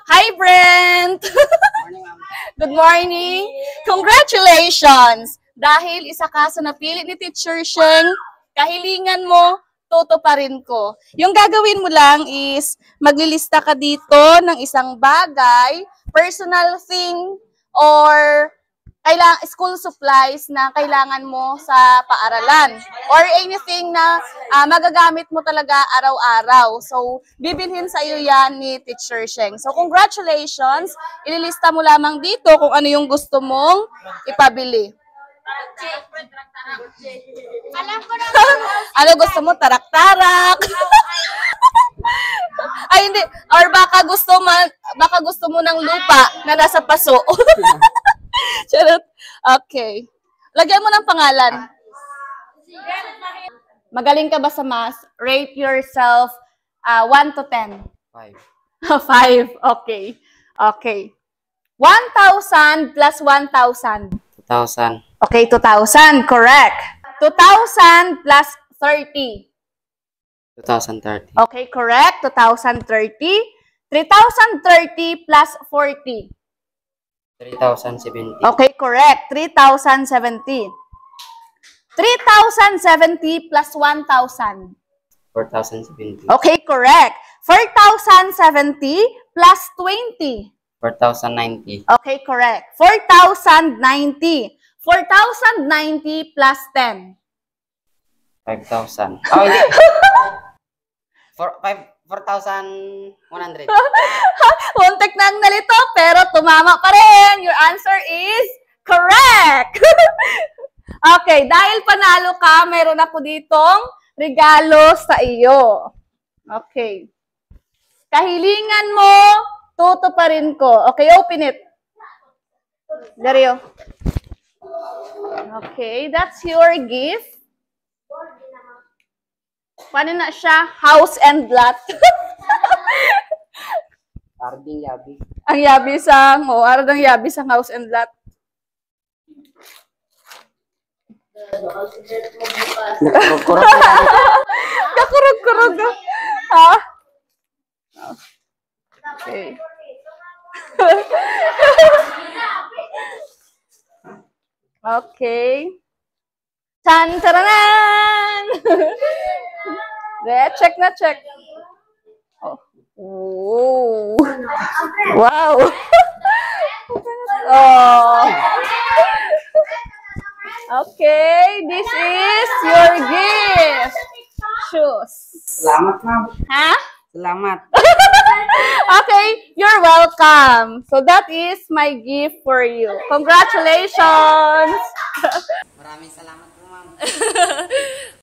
Hi, Brent! Good morning! Congratulations! Dahil isa ka sa napili ni Teacher Sheng, kahilingan mo, tutuparin ko. Yung gagawin mo lang is, maglilista ka dito ng isang bagay, personal thing, or school supplies na kailangan mo sa paaralan or anything na magagamit mo talaga araw-araw. So, bibilhin sa iyo yan ni Teacher Sheng. So, congratulations! Ililista mo lamang dito kung ano yung gusto mong ipabili. Ano gusto mo? Tarak-tarak? Ay, hindi. Or baka gusto mo ng lupa na nasa paso. Charot. Okay. Lagyan mo ng pangalan. Magaling ka ba sa math? Rate yourself 1 to 10. 5. 5. Okay. Okay. 1,000 plus 1,000. 2,000. Okay, 2,000. Correct. 2,000 plus 30. 2,030. Okay, correct. 2,030. 3,030 plus 40. 3,070. Okay, correct. 3,070. 3,070 plus 1,000. 4,070. Okay, correct. 4,070 plus 20. 4,090. Okay, correct. 4,090. 4,090 plus 10. 5,000. Oh, hindi. 4,100. Muntik na ang nalito, pero tumama pa rin. Your answer is correct. Okay, dahil panalo ka, meron ako ditong regalo sa iyo. Okay. Kahilingan mo, tutuparin ko. Okay, open it. Dario. Okay, that's your gift. Paano na siya? House and lot. Arding yabi. Ang yabi sang, aradang yabi sang house and lot. Kakurog-kurog. Ha? Okay. Okay. Tan-taranan! Check na check. Oh. Wow. Oh. Okay, this is your gift. Shoes. Salamat, ma'am. Ha? Salamat. Okay, you're welcome. So that is my gift for you. Congratulations. Maraming salamat po, ma'am.